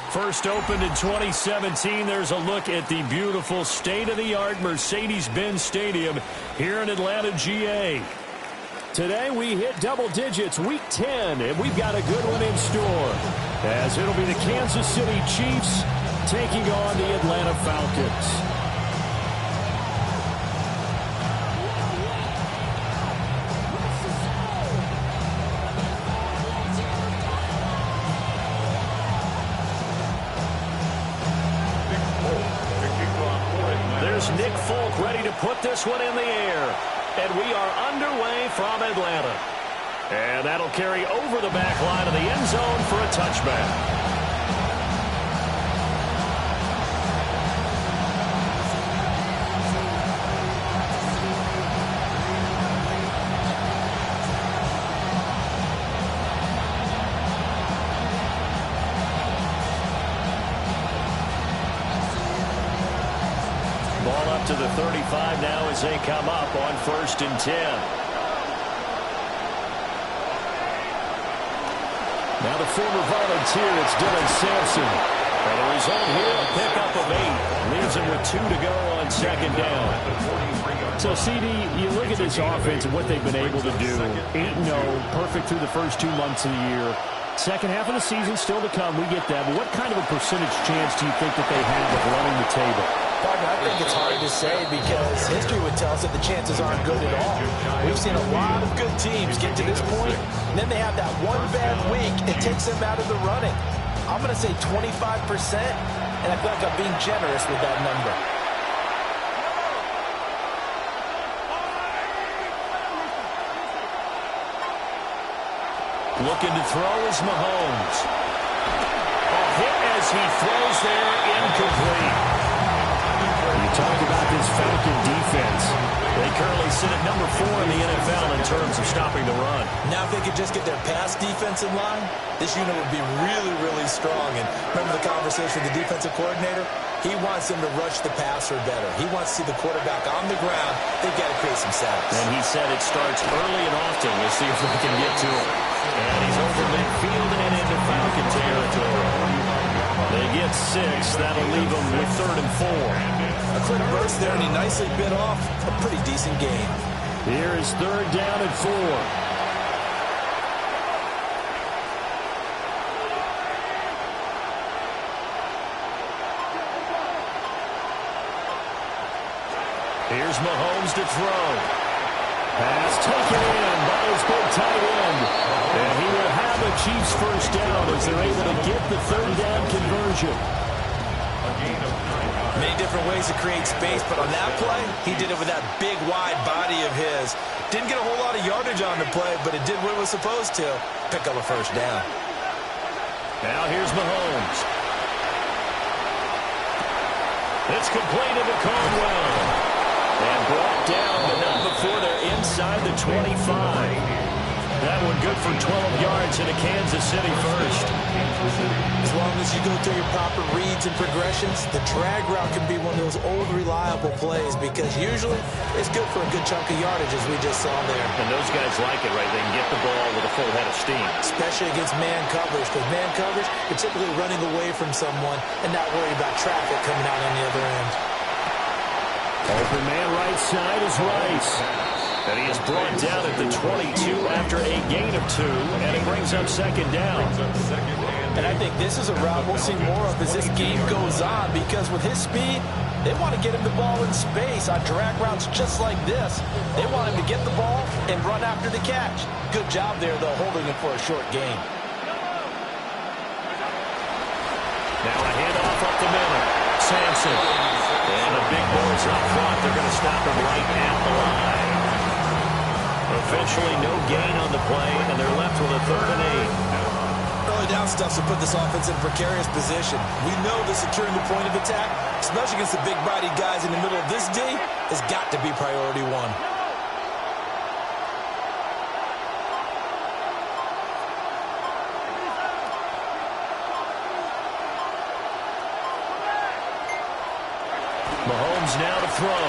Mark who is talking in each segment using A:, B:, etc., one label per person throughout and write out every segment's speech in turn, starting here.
A: First opened in 2017, there's a look at the beautiful state-of-the-art Mercedes-Benz Stadium here in Atlanta, GA. Today we hit double digits, week 10, and we've got a good one in store, as it'll be the Kansas City Chiefs taking on the Atlanta Falcons. Ready to put this one in the air. And we are underway from Atlanta. And that'll carry over the back line of the end zone for a touchback. Ball up to the 35 now as they come up on 1st and 10. Now the former volunteer, it's Dylan Sampson. And the result here, a pickup of 8. Leaves him with 2 to go on 2nd down. So, CD, you look at this offense and what they've been able to do. 8-0, perfect through the first 2 months of the year. Second half of the season still to come, we get that. But what kind of a percentage chance do you think that they have of running the table?
B: Partner, I think it's hard to say because history would tell us that the chances aren't good at all. We've seen a lot of good teams get to this point, and then they have that one bad week. It takes them out of the running. I'm going to say 25%, and I feel like I'm being generous with that number.
A: Looking to throw is Mahomes. A hit as he throws there, incomplete. You talk about this Falcon defense. They currently sit at number 4 in the NFL in terms of stopping the run.
B: Now if they could just get their pass defense in line, this unit would be really, really strong. And remember the conversation with the defensive coordinator? He wants them to rush the passer better. He wants to see the quarterback on the ground. They've got to create some sacks.
A: And he said it starts early and often. We'll see if we can get to him. And he's over midfield and into Falcon territory. They get 6. That'll leave them with 3rd and 4.
B: A quick burst there, and he nicely bit off a pretty decent game.
A: Here is 3rd down and 4. Here's Mahomes to throw. Pass taken in by his big tight end. And he will have a Chiefs first down as they're able to get the 3rd down conversion.
B: Many different ways to create space, but on that play, he did it with that big, wide body of his. Didn't get a whole lot of yardage on the play, but it did what it was supposed to. Pick up a first down.
A: Now here's Mahomes. It's completed to Caldwell. And brought down, but not before they're inside the 25. That one good for 12 yards into Kansas City first.
B: As long as you go through your proper reads and progressions, the drag route can be one of those old reliable plays because usually it's good for a good chunk of yardage as we just saw there.
A: And those guys like it, right? They can get the ball with a full head of steam.
B: Especially against man coverage, because man coverage, you're typically running away from someone and not worried about traffic coming out on the other end.
A: Open man right side is Rice. And he is brought down at the 22 after a gain of 2, and it brings up 2nd down.
B: And I think this is a route we'll see more of as this game goes on because with his speed, they want to get him the ball in space on drag routes just like this. They want him to get the ball and run after the catch. Good job there, though, holding him for a short gain.
A: Now a handoff up the middle. Sampson. And the big boys up front. They're going to stop him right at the line. Eventually no gain on the play, and they're left with a 3rd and 8.
B: Early the down stuffs will put this offense in a precarious position. We know that securing the point of attack, especially against the big-bodied guys in the middle of this D, has got to be priority one.
A: Mahomes now to throw.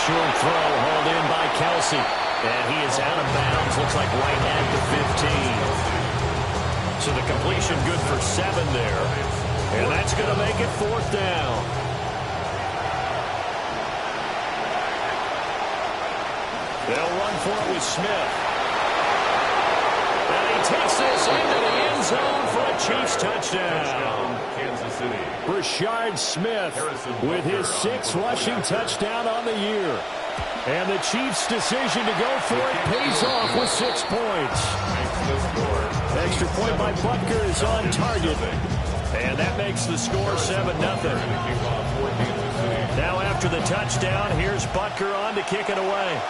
A: Short throw hauled in by Kelsey. And he is out of bounds. Looks like right at the 15. So the completion good for 7 there. And that's going to make it 4th down. They'll run for it with Smith. And he takes this into the end zone for a Chiefs touchdown.
C: Kansas City.
A: Rashard Smith with his 6th rushing touchdown on the year. And the Chiefs' decision to go for it pays off with 6 points. Extra point by Butker is on target. And that makes the score 7-0. Now after the touchdown, here's Butker on to kick it away.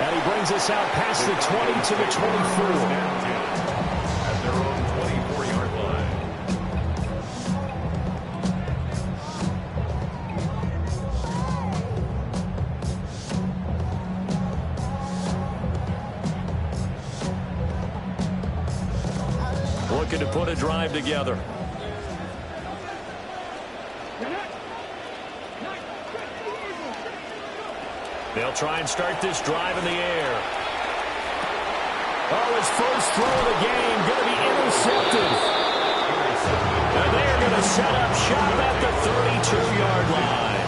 A: And he brings us out past the 20 to the 24.
C: At their own 24-yard line.
A: Looking to put a drive together. They'll try and start this drive in the air. Oh, his first throw of the game going to be intercepted. And they're going to set up shop at the 32-yard line.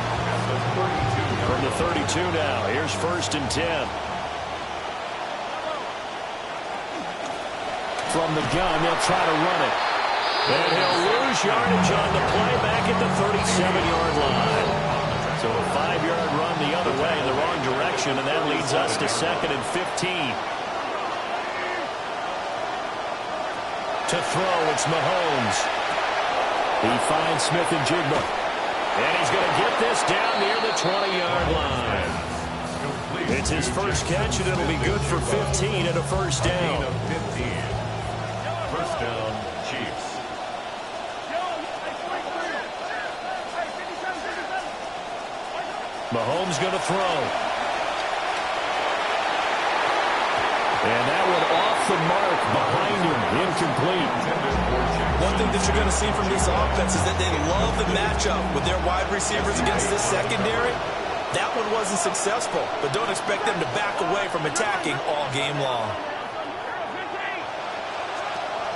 A: From the 32 now, here's 1st and 10. From the gun, they'll try to run it. And he'll lose yardage on the play back at the 37-yard line. So a 5-yard run the other way in the wrong direction, and that leads us to 2nd and 15. To throw, it's Mahomes. He finds Smith and Jigba. And he's going to get this down near the 20-yard line. It's his first catch, and it'll be good for 15 and a 1st down.
C: 15. 1st down, Chiefs.
A: Mahomes going to throw. And that one off the mark behind him. Incomplete.
B: One thing that you're going to see from this offense is that they love the matchup with their wide receivers against this secondary. That one wasn't successful, but don't expect them to back away from attacking all game long.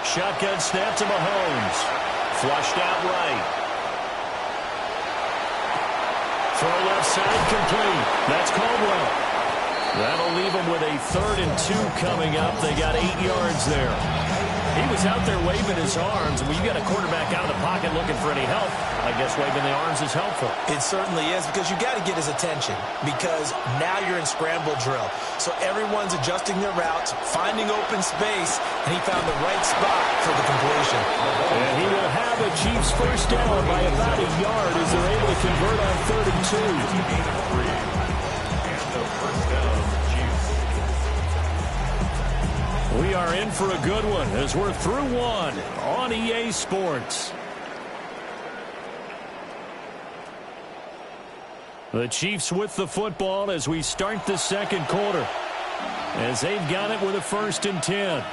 A: Shotgun snap to Mahomes. Flushed out right. Throw left side complete. That's Caldwell. That'll leave them with a 3rd and 2 coming up. They got 8 yards there. He was out there waving his arms, and when you got a quarterback out of the pocket looking for any help, I guess waving the arms is helpful.
B: It certainly is, because you got to get his attention, because now you're in scramble drill. So everyone's adjusting their routes, finding open space, and he found the right spot for the completion.
A: And he will have a Chiefs 1st down by about a yard as they're able to convert on 3rd and 2. We are in for a good one as we're through one on EA Sports. The Chiefs with the football as we start the 2nd quarter, as they've got it with a 1st and 10.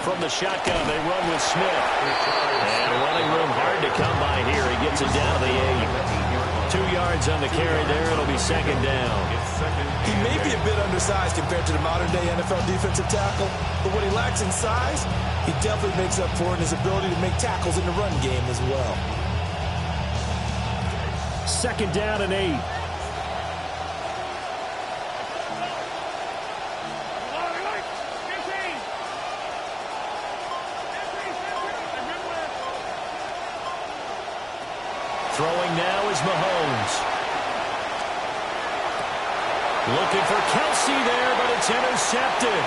A: From the shotgun, they run with Smith. And running room hard to come by here. He gets it down to the 8. 2 yards on the carry there. It'll be 2nd down.
B: He may be a bit undersized compared to the modern-day NFL defensive tackle, but what he lacks in size, he definitely makes up for it in his ability to make tackles in the run game as well.
A: 2nd down and 8. Throwing now is Mahomes. Looking for Kelsey there, but it's intercepted.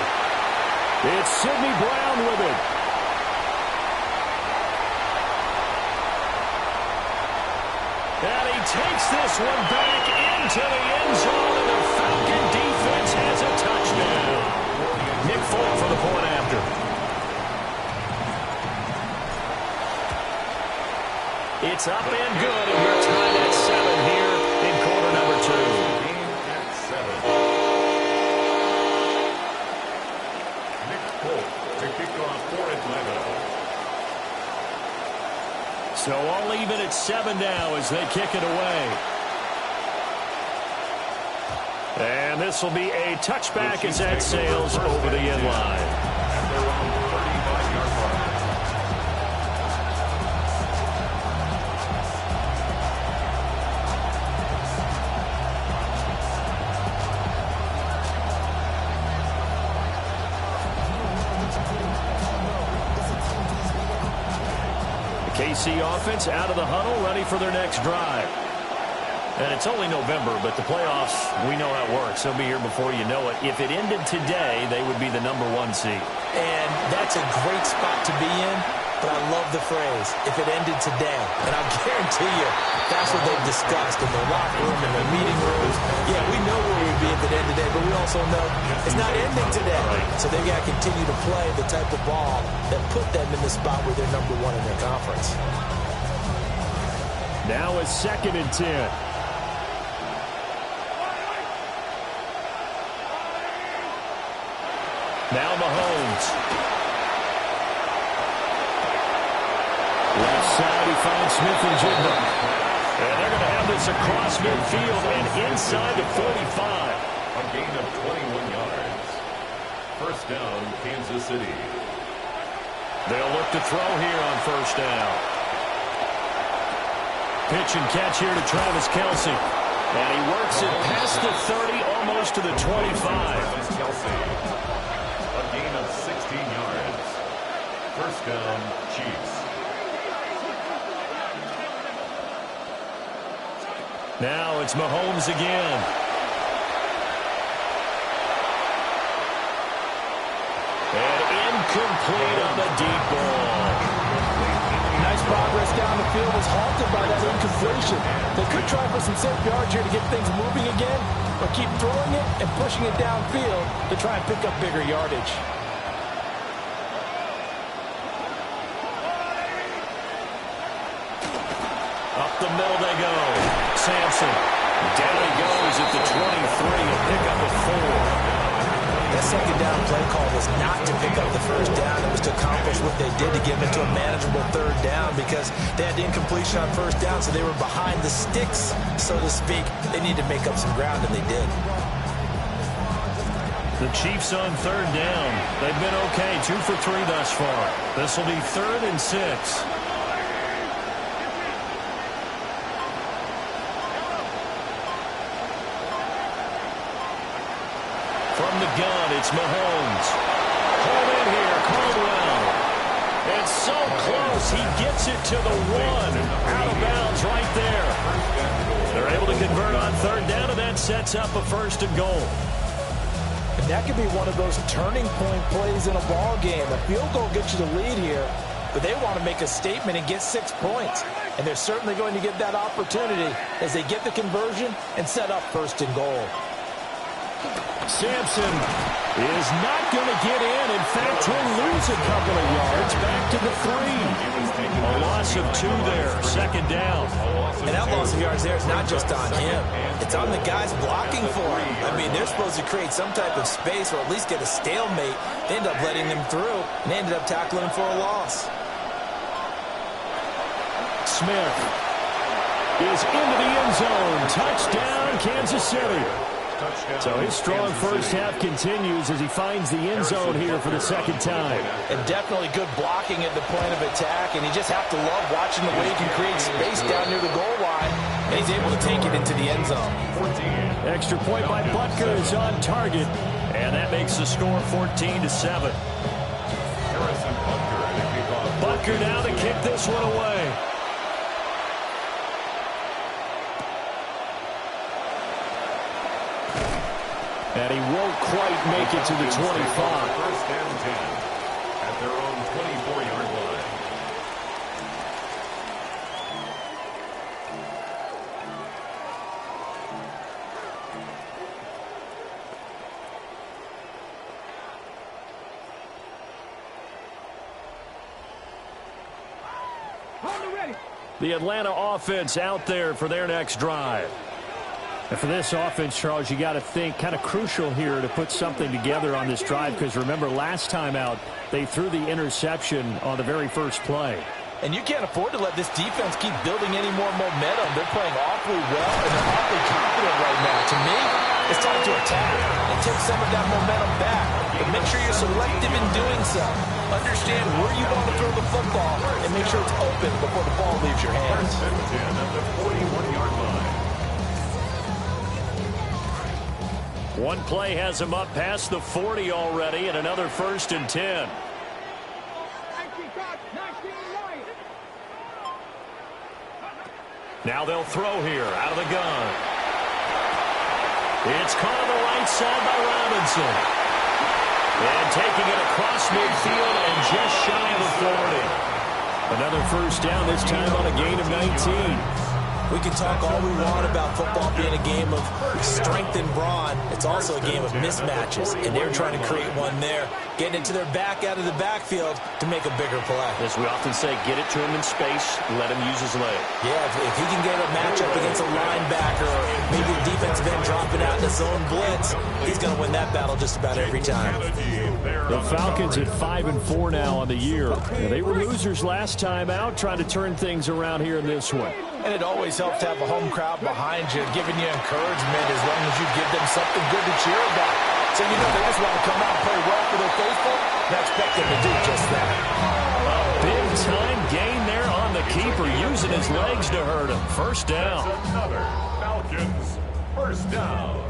A: It's Sidney Brown with it. And he takes this one back into the end zone, and the Falcon defense has a touchdown. Nick Folk for the point after. It's up and good, and we're tied at 7 here in quarter number 2. So all even at 7 now as they kick it away. And this will be a touchback as that sails over the end line.
C: At their own 35-yard line.
A: KC offense out of the huddle, ready for their next drive. And it's only November, but the playoffs, we know how it works. They'll be here before you know it. If it ended today, they would be the #1 seed.
B: And that's a great spot to be in, but I love the phrase, if it ended today. And I'll guarantee you, that's what they've discussed in their locker room, in their meeting rooms. Yeah, we know where we'd be if it ended today, but we also know it's not ending today. So they've got to continue to play the type of ball that put them in the spot where they're #1 in their conference.
A: Now it's 2nd and 10. Now Mahomes. Left side, he finds Smith and Jigba. And they're going to have this across midfield and inside the 45.
C: A gain of 21 yards. First down, Kansas City.
A: They'll look to throw here on first down. Pitch and catch here to Travis Kelsey. And he works it past the 30, almost to the 25.
C: Travis Kelsey. A gain of 16 yards. First down, Chiefs.
A: Now it's Mahomes again. And incomplete on the deep ball.
B: Nice progress down the field, was halted by that incompletion. They could try for some safe yards here to get things moving again, or keep throwing it and pushing it downfield to try and pick up bigger yardage.
A: Up the middle they go. Sampson. Down he goes at the 23, a pickup of 4.
B: That second down play call was not to pick up the first down. It was to accomplish what they did to get into a manageable third down because they had the incompletion on first down, so they were behind the sticks, so to speak. They needed to make up some ground, and they did.
A: The Chiefs on third down. They've been okay, 2 for 3 thus far. This will be 3rd and 6. From the gun, it's Mahomes. Hold in here, Caldwell. It's so close, he gets it to the 1. Out of bounds right there. They're able to convert on third down, and that sets up a 1st and goal.
B: And that could be one of those turning point plays in a ball game. A field goal gets you the lead here, but they want to make a statement and get 6 points. And they're certainly going to get that opportunity as they get the conversion and set up 1st and goal.
A: Sampson is not going to get in. In fact, he'll lose a couple of yards back to the 3. A loss of 2 there, 2nd down.
B: And that loss of yards there is not just on him. It's on the guys blocking for him. I mean, they're supposed to create some type of space or at least get a stalemate. They end up letting them through, and they ended up tackling him for a loss.
A: Smith is into the end zone. Touchdown, Kansas City. So his strong first half continues as he finds the end zone here for the 2nd time.
B: And definitely good blocking at the point of attack, and you just have to love watching the way he can create space down near the goal line, and he's able to take it into the end zone.
A: Extra point by Butker is on target, and that makes the score 14-7. Butker now to kick this one away. And he won't quite make it to the 25.
C: First and 10 at their own 24-yard line.
A: The Atlanta offense out there for their next drive. And for this offense, Charles, you got to think kind of crucial here to put something together on this drive, because remember last time out they threw the interception on the very first play.
B: And you can't afford to let this defense keep building any more momentum. They're playing awfully well, and they're awfully confident right now. To me, it's time to attack and take some of that momentum back. But make sure you're selective in doing so. Understand where you want to throw the football and make sure it's open before the ball leaves your hands.
C: First and 10 at the 41-yard line.
A: One play has him up past the 40 already, and another first and 10. Now they'll throw here out of the gun. It's caught on the right side by Robinson. And taking it across midfield and just shy of the 40. Another first down, this time on a gain of 19.
B: We can talk all we want about football being a game of strength and brawn. It's also a game of mismatches, and they're trying to create one there, getting it to their back out of the backfield to make a bigger play.
A: As we often say, get it to him in space, let him use his leg.
B: Yeah, if he can get a matchup against a linebacker, or maybe the defensive end dropping out in a zone blitz, he's going to win that battle just about every time.
A: The Falcons at 5-4 now on the year. They were losers last time out, trying to turn things around here in this one.
B: And it always helps to have a home crowd behind you, giving you encouragement as long as you give them something good to cheer about. So you know they just want to come out and play well for their faithful, and I expect them to do just that.
A: A big-time gain there on the keeper, using his legs to hurt him. First down.
C: That's another Falcons first down.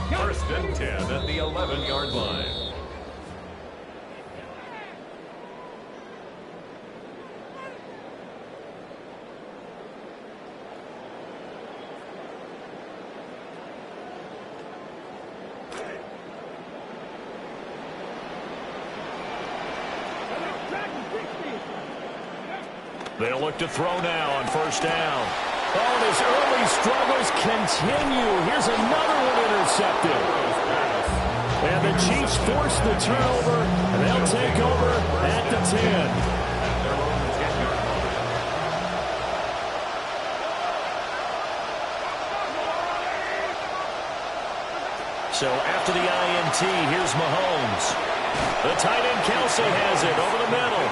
C: First and 10 at the 11-yard line.
A: They'll look to throw now on first down. Oh, and his early struggles continue. Here's another one intercepted. And the Chiefs force the turnover, and they'll take over at the 10. So after the INT, here's Mahomes. The tight end Kelsey has it over the middle.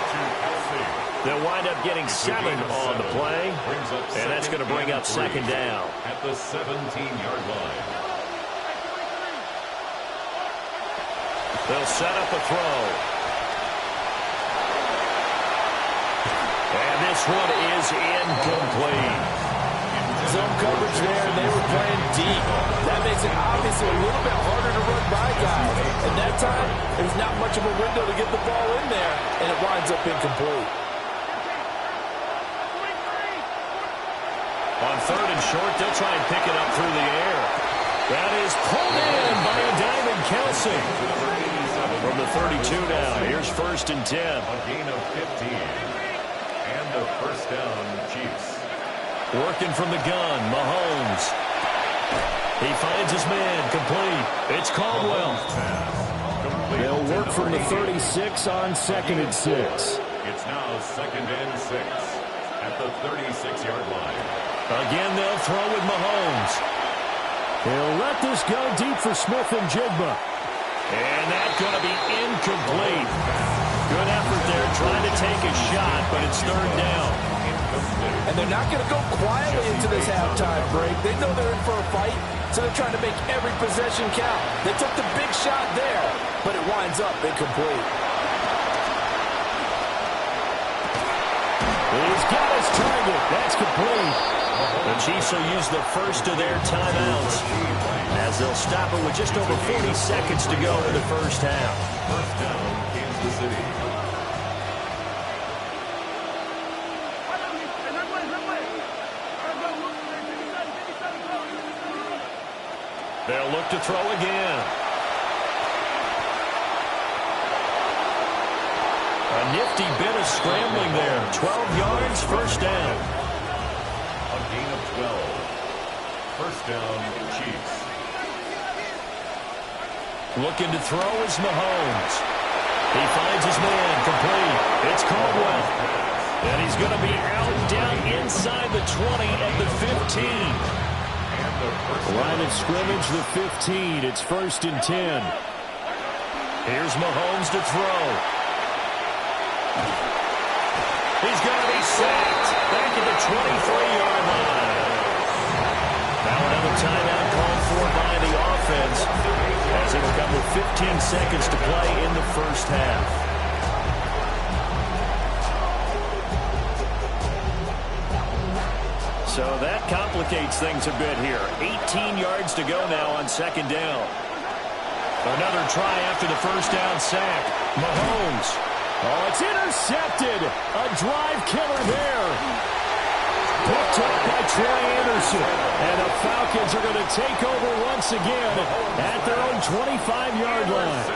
A: They'll wind up getting 7 on the play, and that's going to bring up second down.
C: At the 17-yard line.
A: They'll set up a throw. And this one is incomplete.
B: Zone coverage there, and they were playing deep. That makes it obviously a little bit harder to run by guys. And that time, there's not much of a window to get the ball in there, and it winds up incomplete.
A: On third and short, they'll try and pick it up through the air. That is pulled in by a Diamond Kelsey. From the 32 now, here's first and 10.
C: A gain of 15. And the first down, Chiefs.
A: Working from the gun, Mahomes. He finds his man, complete. It's Caldwell. They'll work from the 36 on second and 6.
C: It's now second and 6 at the 36-yard line.
A: Again, they'll throw with Mahomes. He'll let this go deep for Smith and Jigba. And that's going to be incomplete. Good effort there, trying to take a shot, but it's third down.
B: And they're not going to go quietly into this halftime break. They know they're in for a fight, so they're trying to make every possession count. They took the big shot there, but it winds up incomplete.
A: He's got his target. That's complete. The Chiefs will use the first of their timeouts as they'll stop it with just over 40 seconds to go in the first half.
C: First down, Kansas City.
A: They'll look to throw again. A nifty bit of scrambling there. 12 yards, first down.
C: A gain of 12. First down, Chiefs.
A: Looking to throw is Mahomes. He finds his man, complete. It's Caldwell. And he's going to be out down inside the 20 at the 15. Line of scrimmage, the 15. It's 1st and 10. Here's Mahomes to throw. He's going to be sacked back at the 23-yard line. Now another timeout called for by the offense as it will come with 15 seconds to play in the first half. So that complicates things a bit here. 18 yards to go now on 2nd down. Another try after the first down sack. Mahomes. Oh, it's intercepted. A drive killer there. Picked up by Troy Anderson. And the Falcons are going to take over once again at their own 25-yard line.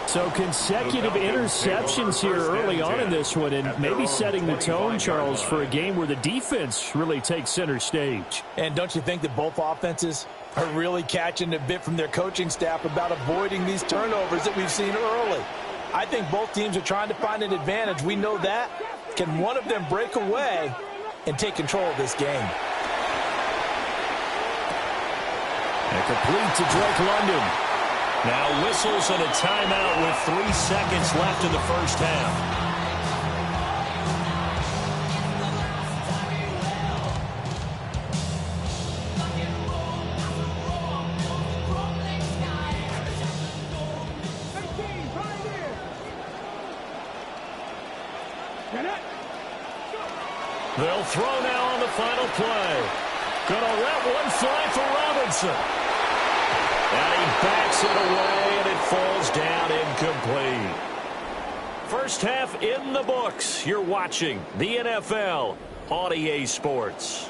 A: So consecutive interceptions here early on in this one, and maybe setting the tone, Charles, for a game where the defense really takes center stage.
B: And don't you think that both offenses are really catching a bit from their coaching staff about avoiding these turnovers that we've seen early? I think both teams are trying to find an advantage. We know that. Can one of them break away and take control of this game?
A: And complete to Drake London. Now whistles and a timeout with 3 seconds left in the first half. They'll throw now on the final play. Gonna let one fly for Robinson. And he backs it away, and it falls down incomplete. First half in the books. You're watching the NFL on EA Sports.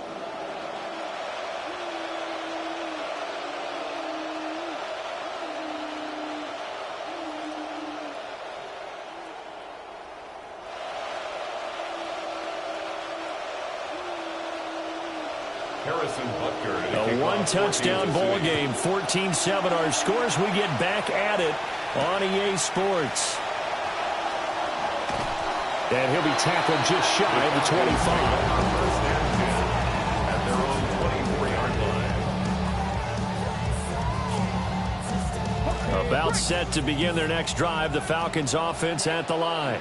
A: A one-touchdown ball game, 14-7 our scores. We get back at it on EA Sports. And he'll be tackled just shy of the 25.
C: At their own 23-yard line.
A: About set to begin their next drive, the Falcons offense at the line.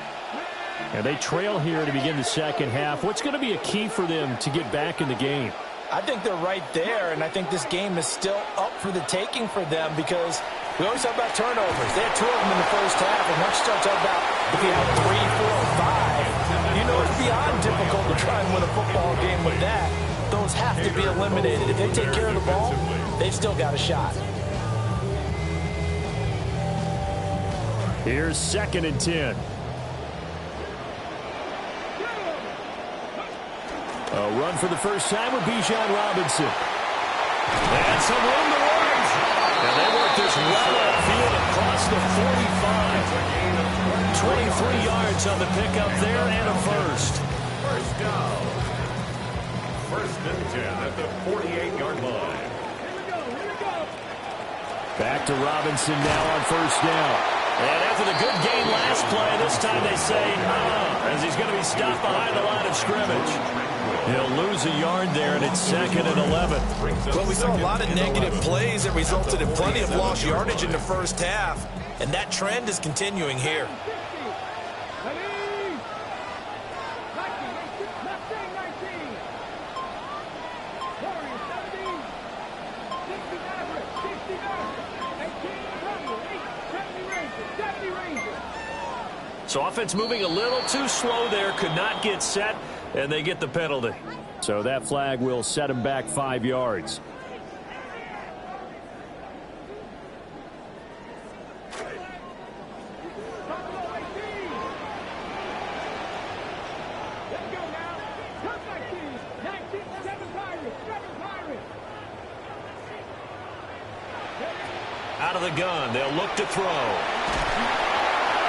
A: And they trail here to begin the second half. What's going to be a key for them to get back in the game?
B: I think they're right there, and I think this game is still up for the taking for them because we always talk about turnovers. They had 2 of them in the first half, and once you start talking about if you have 3, 4, 5, you know it's beyond difficult to try and win a football game with that. Those have to be eliminated. If they take care of the ball, they've still got a shot.
A: Here's 2nd and 10. A run for the first time with Bijan Robinson. And some room to run. And they work this well upfield across the 45. 23 yards on the pickup there and a first.
C: First down. 1st and 10 at the 48-yard line.
A: Back to Robinson now on 1st down. And after the good game last play, this time they say, as he's going to be stopped behind the line of scrimmage. He'll lose a yard there, and it's 2nd and 11.
B: Well, we saw a lot of negative plays that resulted in plenty of lost yardage in the first half, and that trend is continuing here.
A: So offense moving a little too slow there, could not get set, and they get the penalty. So that flag will set him back 5 yards. Out of the gun, they'll look to throw.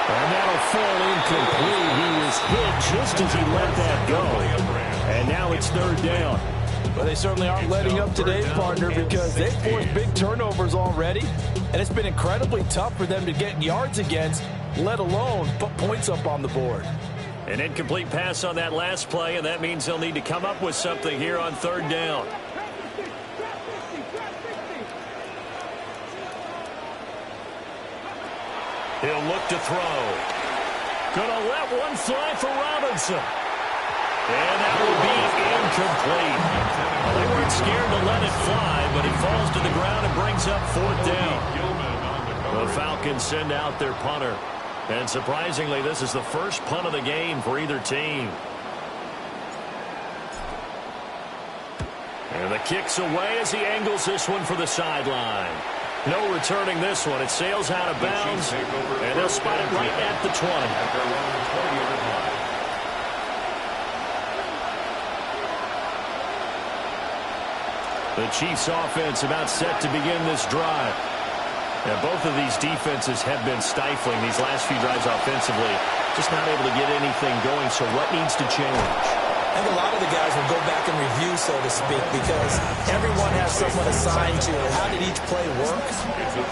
A: And that'll fall incomplete. He was hit just as he let that go. And now it's third down.
B: Well, they certainly aren't letting up today, partner, because they've forced big turnovers already. And it's been incredibly tough for them to get yards against, let alone put points up on the board.
A: An incomplete pass on that last play, and that means they'll need to come up with something here on third down. He'll look to throw. Gonna let one fly for Robinson. And that will be incomplete. They weren't scared to let it fly, but it falls to the ground and brings up fourth down. The Falcons send out their punter. And surprisingly, this is the first punt of the game for either team. And the kick's away as he angles this one for the sideline. No returning this one. It sails out of bounds, and they'll spot it right at the 20. The Chiefs' offense about set to begin this drive. And both of these defenses have been stifling these last few drives offensively. Just not able to get anything going, so what needs to change?
B: I think a lot of the guys will go back and review, so to speak, because everyone has someone assigned to how did each play work.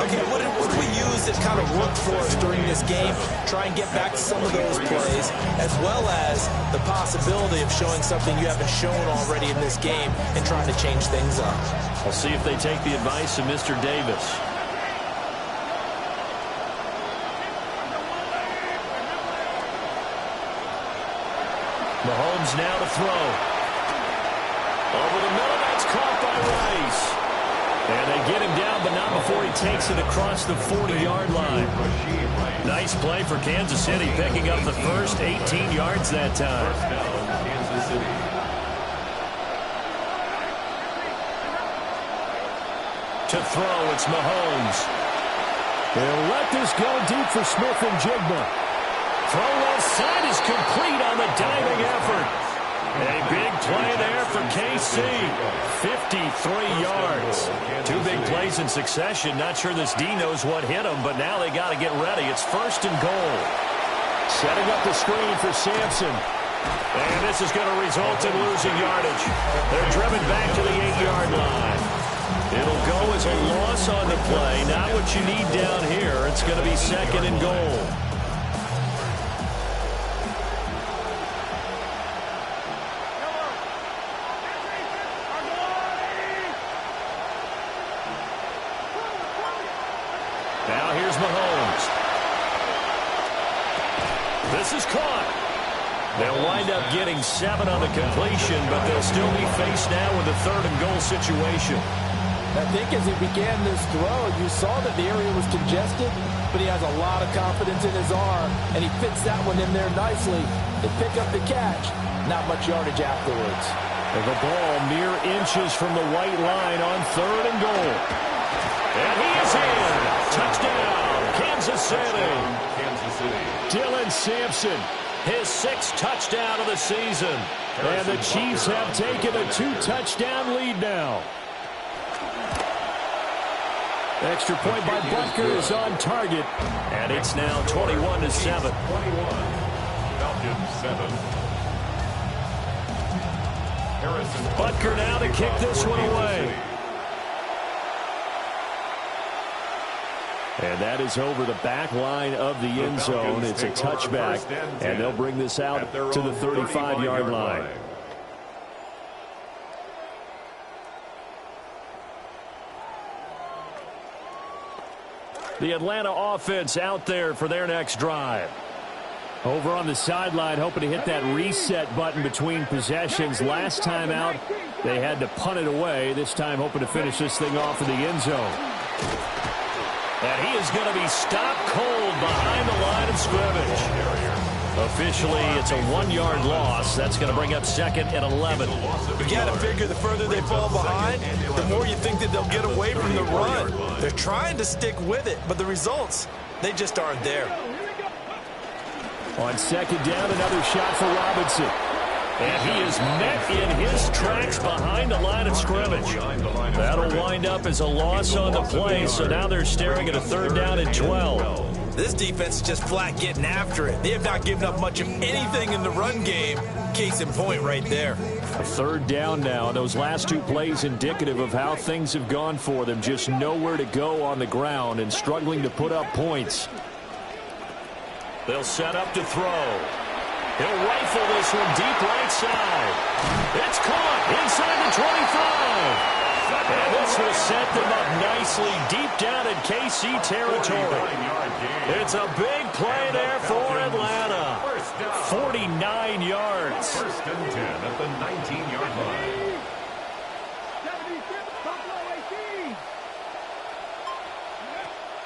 B: Okay, what did we use that kind of worked for us during this game? Try and get back to some of those plays, as well as the possibility of showing something you haven't shown already in this game and trying to change things up.
A: We'll see if they take the advice of Mr. Davis. Mahomes now to throw. Over the middle, that's caught by Rice. And they get him down, but not before he takes it across the 40-yard line. Nice play for Kansas City, picking up the first 18 yards that time. To throw, it's Mahomes. They'll let this go deep for Smith and Jigba. Throw left side is complete on the diving effort. A big play there for KC. 53 yards. Two big plays in succession. Not sure this D knows what hit him, but now they got to get ready. It's first and goal. Setting up the screen for Sampson. And this is going to result in losing yardage. They're driven back to the 8-yard line. It'll go as a loss on the play. Not what you need down here. It's going to be second and goal. Now here's Mahomes. This is caught. They'll wind up getting 7 on the completion, but they'll still be faced now with a third and goal situation.
B: I think as he began this throw, you saw that the area was congested, but he has a lot of confidence in his arm, and he fits that one in there nicely. They pick up the catch. Not much yardage afterwards.
A: And the ball mere inches from the white line on third and goal. And he is in. Touchdown, Kansas City. Dylan Sampson, his 6th touchdown of the season. And the Chiefs have taken a 2-touchdown lead now. Extra point by Butker is on target. And it's now 21-7.
C: Falcons 7.
A: Butker now to kick this one away. And that is over the back line of the end zone. It's a touchback, and they'll bring this out to the 35-yard line. The Atlanta offense out there for their next drive. Over on the sideline, hoping to hit that reset button between possessions. Last time out, they had to punt it away. This time, hoping to finish this thing off in the end zone. And he is going to be stopped cold behind the line of scrimmage. Officially, it's a 1-yard loss. That's going to bring up second and 11.
B: You got to figure the further they fall behind, the more you think that they'll get away from the run. They're trying to stick with it, but the results, they just aren't there.
A: On second down, another shot for Robinson. And he is met in his tracks behind the line of scrimmage. That'll wind up as a loss on the play, so now they're staring at a 3rd down and 12.
B: This defense is just flat getting after it. They have not given up much of anything in the run game. Case in point right there.
A: A 3rd down now. Those last 2 plays indicative of how things have gone for them. Just nowhere to go on the ground and struggling to put up points. They'll set up to throw. He'll rifle this one deep right side. It's caught inside the 25. And this will set them up nicely deep down in KC territory. It's a big play there for Atlanta. 49 yards.
C: 1st and 10 at the 19-yard line.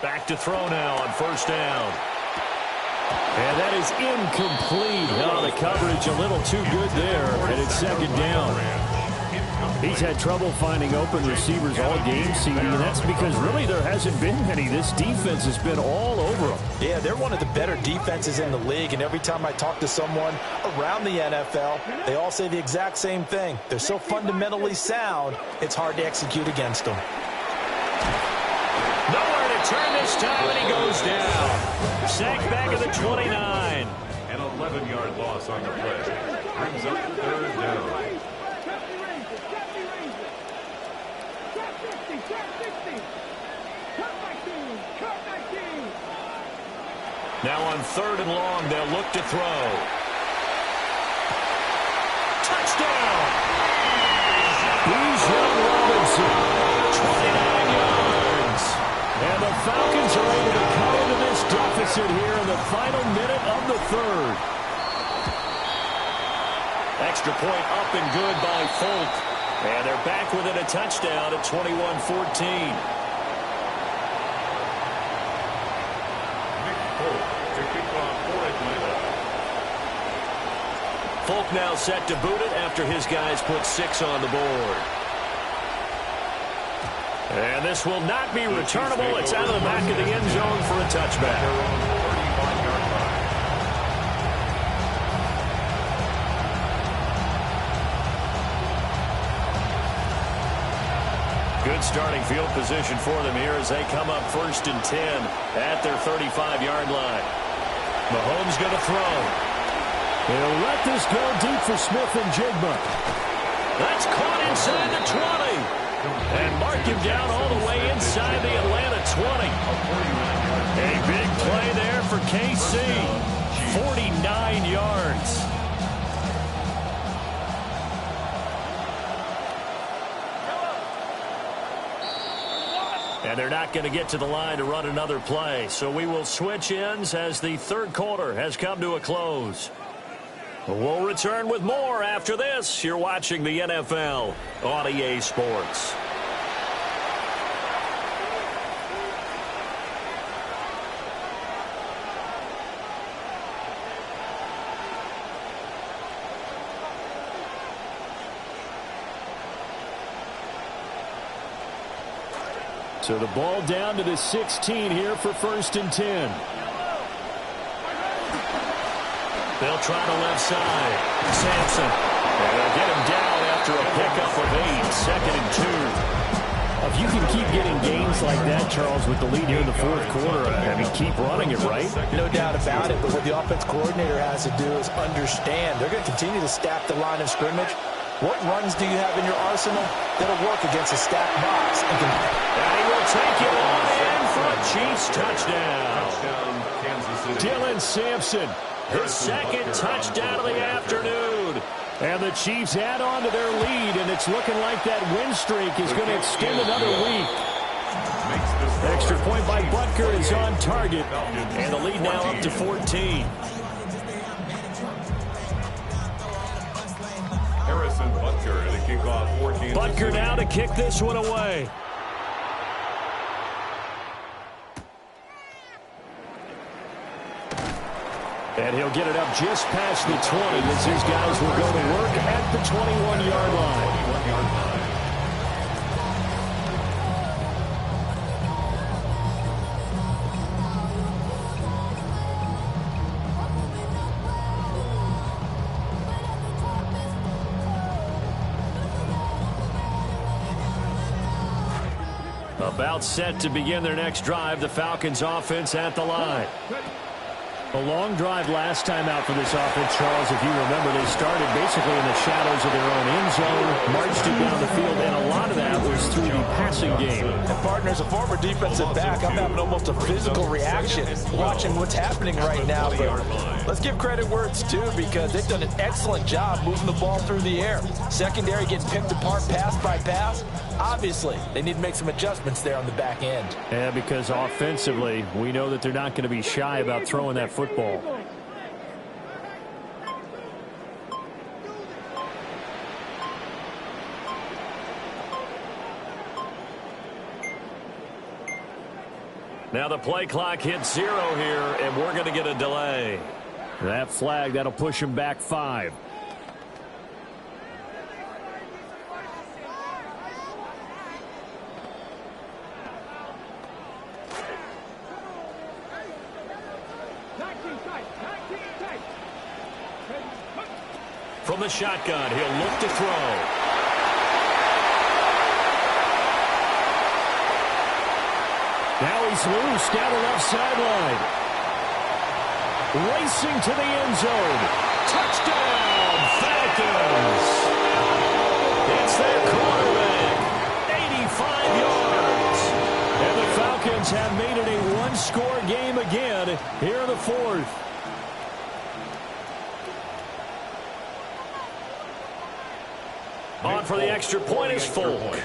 A: Back to throw now on 1st down. And that is incomplete. Oh, the coverage a little too good there, and it's 2nd down. He's had trouble finding open receivers all game, CD, and that's because really there hasn't been many. This defense has been all over them.
B: Yeah, they're one of the better defenses in the league, and every time I talk to someone around the NFL, they all say the exact same thing. They're so fundamentally sound, it's hard to execute against them.
A: Nowhere to turn this time, and he goes down. Sacked back at the 29.
C: An 11-yard loss on the play. Brings up 3rd down.
A: Now on 3rd and long, they'll look to throw. Touchdown! Bijan Robinson, 29 yards. And the Falcons are able to cut into this deficit here in the final minute of the 3rd. Extra point up and good by Folk. And they're back within a touchdown at 21-14. Folk now set to boot it after his guys put 6 on the board. And this will not be returnable. It's out of the back of the end zone for a touchback. Good starting field position for them here as they come up 1st and 10 at their 35-yard line. Mahomes going to throw. He'll let this go deep for Smith and Jigma. That's caught inside the 20. And mark him down all the way inside the Atlanta 20. A big play there for KC. 49 yards. And they're not going to get to the line to run another play. So we will switch ends as the 3rd quarter has come to a close. We'll return with more after this. You're watching the NFL on EA Sports. So the ball down to the 16 here for 1st and 10. They'll try the left side. Sampson. And they'll get him down after a pickup of 8. 2nd and 2. If you can keep getting gains like that, Charles, with the lead here in the 4th quarter, I mean, keep running it, right?
B: No doubt about it, but what the offense coordinator has to do is understand. They're going to continue to stack the line of scrimmage. What runs do you have in your arsenal that'll work against a stacked box? And
A: he will take it on in for a Chiefs touchdown. Dylan Sampson. His 2nd touchdown of the afternoon. And the Chiefs add on to their lead, and it's looking like that win streak is going to extend another week. Extra point by Butker is on target, and the lead now up to 14.
C: Harrison Butker to kick off 14.
A: Butker now to kick this one away. And he'll get it up just past the 20 as his guys will go to work at the 21-yard line. About set to begin their next drive. The Falcons offense at the line. A long drive last time out for this offense, Charles. If you remember, they started basically in the shadows of their own end zone, marched it down the field, and a lot of that was through the passing game.
B: And partner, as a former defensive back, I'm having almost a physical reaction watching what's happening right now. But let's give credit where it's due, because they've done an excellent job moving the ball through the air. Secondary getting picked apart pass by pass. Obviously, they need to make some adjustments there on the back end.
A: Yeah, because offensively, we know that they're not going to be shy about throwing that football. Now the play clock hits 0 here, and we're going to get a delay. That flag, that'll push him back 5. From the shotgun, he'll look to throw. Now he's loose down the left sideline. Racing to the end zone. Touchdown, Falcons. It's their quarterback. 85 yards. And the Falcons have made it a one-score game again here in the fourth. On for the extra point is Folk.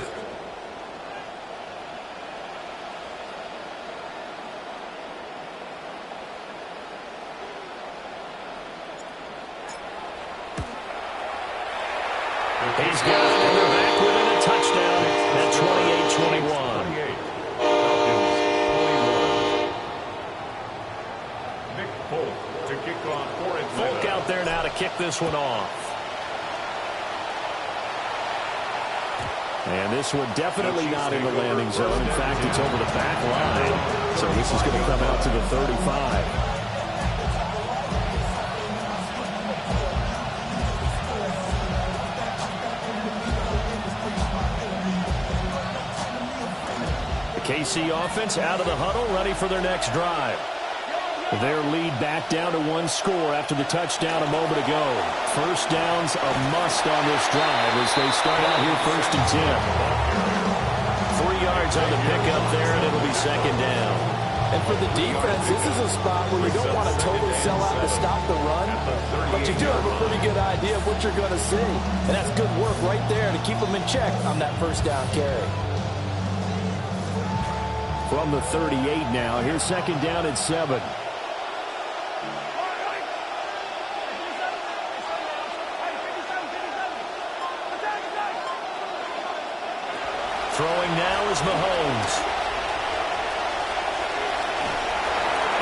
A: He's got it, and they're back within a touchdown at 28-21.
C: Nick Folk to kick off for it.
A: Folk out there now to kick this one off. And this one definitely not in the landing zone. In fact, it's over the back line. So this is going to come out to the 35. The KC offense out of the huddle, ready for their next drive. Their lead back down to 1 score after the touchdown a moment ago. First down's a must on this drive as they start out here 1st and 10. 3 yards on the pickup there, and it'll be 2nd down.
B: And for the defense, this is a spot where you don't want to totally sell out to stop the run, but you do have a pretty good idea of what you're going to see. And that's good work right there to keep them in check on that 1st down carry.
A: From the 38 now, here's 2nd down at 7. Throwing now is Mahomes.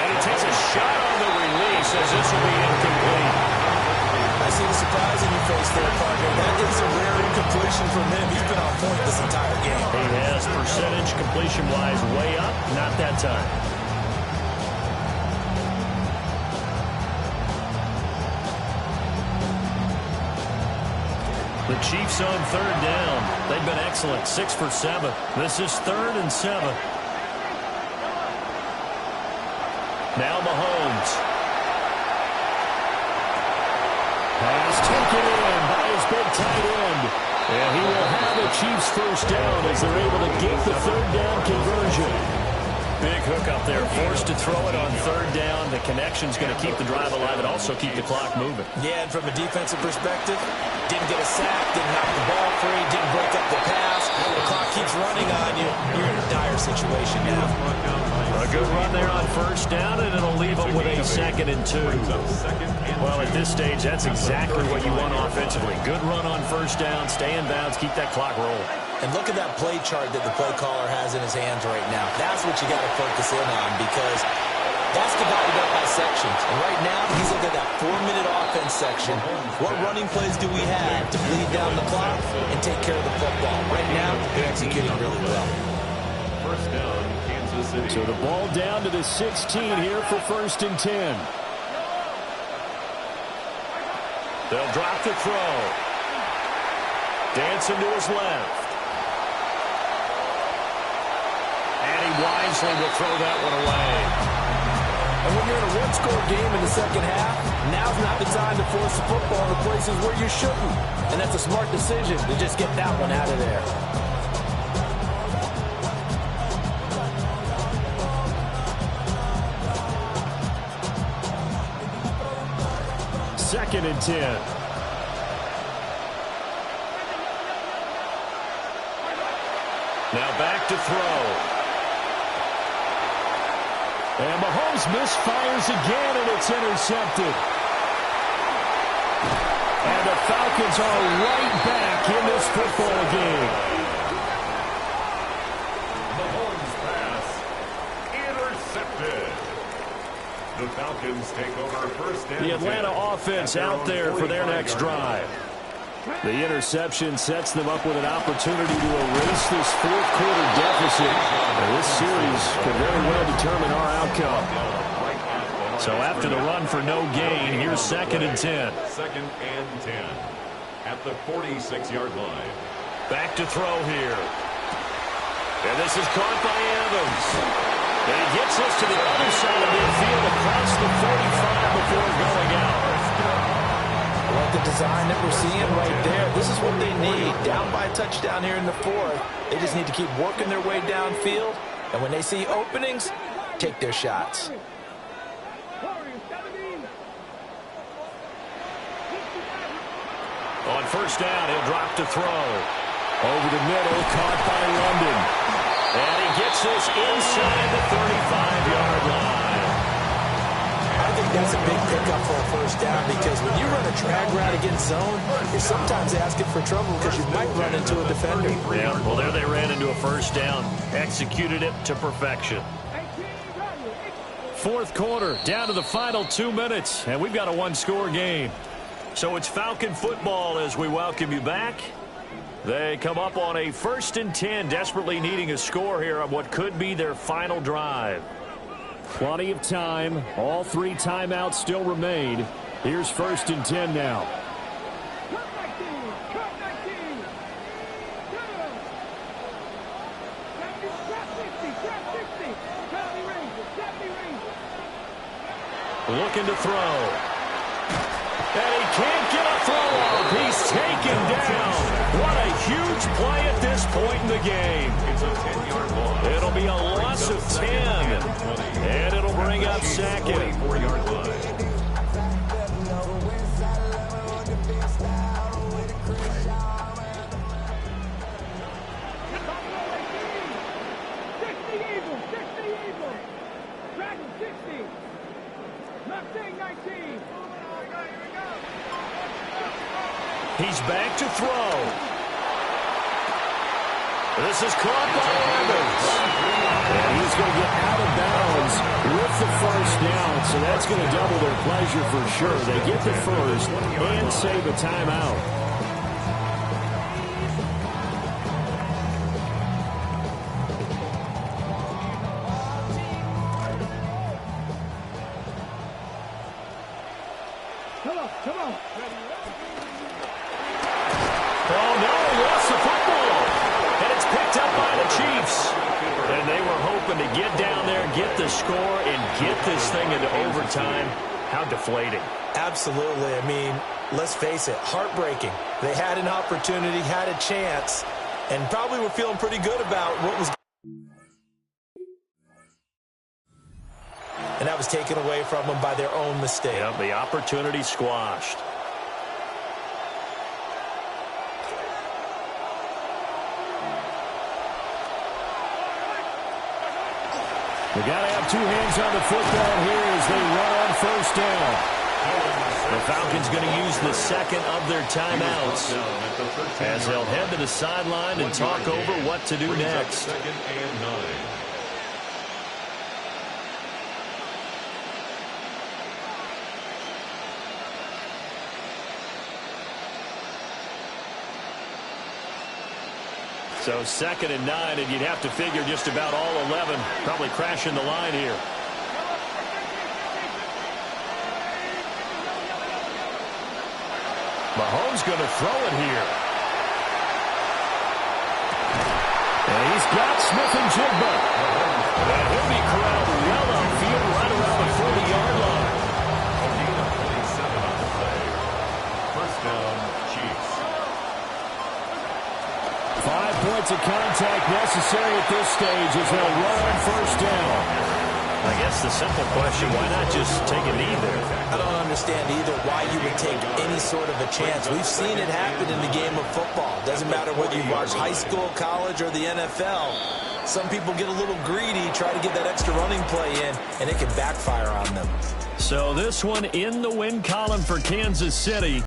A: And he takes a shot on the release as this will be incomplete.
B: I see the surprise in your face there, partner. That is a rare incompletion from him. He's been on point this entire game.
A: He has percentage completion-wise way up. Not that time. The Chiefs on 3rd down. They've been excellent. 6 for 7. This is 3rd and 7. Now Mahomes. Pass taken in by his big tight end. And he will have the Chiefs 1st down as they're able to get the 3rd down conversion. Big hook up there. Forced to throw it on 3rd down. The connection's going to keep the drive alive and also keep the clock moving.
B: Yeah, and from a defensive perspective, didn't get a sack, didn't knock the ball free, didn't break up the pass. The clock keeps running on you. You're in a dire situation now.
A: A good run there on 1st down, and it'll leave them with a 2nd and 2. Well, at this stage, that's exactly what you want offensively. Good run on 1st down, stay in bounds, keep that clock rolling.
B: And look at that play chart that the play caller has in his hands right now. That's what you got to focus in on, because that's divided up by sections. And right now, he's looking at that 4-minute offense section. What running plays do we have to bleed down the clock and take care of the football? Right now, they're executing really well.
C: 1st down, Kansas City.
A: So the ball down to the 16 here for 1st and 10. They'll drop the throw. Dancing to his left. wisely will throw that one away.
B: And when you're in a one-score game in the second half, now's not the time to force the football in the places where you shouldn't. And that's a smart decision to just get that one out of there.
A: Second and 10. Now back to throw. And Mahomes misfires again, and it's intercepted. And the Falcons are right back in this football game.
C: Mahomes pass intercepted. The Falcons take over first and
A: The Atlanta offense out there for their next drive. The interception sets them up with an opportunity to erase this fourth-quarter deficit. And this series could very well determine our outcome. So after the run for no gain, here's second and 10.
C: Second and 10 at the 46-yard line.
A: Back to throw here. And this is caught by Evans. And he gets us to the other side of midfield across the 45 before going out.
B: I like the design that we're seeing right there. This is what they need. Down by a touchdown here in the fourth. They just need to keep working their way downfield. And when they see openings, take their shots.
A: On first down, he'll drop to throw. Over the middle, caught by London. And he gets this inside the 35-yard line.
B: I think that's a big pickup for a first down because when you run a drag route against zone, you're sometimes asking for trouble because you might run into a defender.
A: Yeah, well, there they ran into a first down. Executed it to perfection. Fourth quarter, down to the final 2 minutes, and we've got a one-score game. So it's Falcon football as we welcome you back. They come up on a 1st and 10, desperately needing a score here on what could be their final drive. Plenty of time. All 3 timeouts still remain. Here's 1st and 10 now. Looking to throw. And he can't get a throw off. He's taken down. What a huge play at this point in the game.
C: It's a 10-yard loss.
A: It'll be a loss of 10. And it'll bring up second.
C: 44-yard line.
A: He's back to throw. This is caught by Evans. And he's going to get out of bounds with the first down, so that's going to double their pleasure for sure. They get the first and save a timeout. Score and get this thing into overtime. How deflating.
B: Absolutely. I mean, let's face it, heartbreaking. They had an opportunity, had a chance, and probably were feeling pretty good about what was. And that was taken away from them by their own mistake.
A: Yep, the opportunity squashed. They got to have 2 hands on the football here as they run on first down. The Falcons going to use the second of their timeouts as they'll head to the sideline and talk over what to do next.
C: Second and 9.
A: So 2nd and 9, and you'd have to figure just about all 11 probably crashing the line here. Mahomes going to throw it here. And he's got Smith and Jigba. And he'll be corralled well upfield right around the 40-yard line.
C: A gain of 27 on the play. First down, Chiefs.
A: 5 points of contact necessary at this stage as they'll run on first down. I guess the simple question, why not just take a knee there?
B: I don't understand either why you would take any sort of a chance. We've seen it happen in the game of football. Doesn't matter whether you watch high school, college, or the NFL. Some people get a little greedy, try to get that extra running play in, and it can backfire on them.
A: So this one in the win column for Kansas City.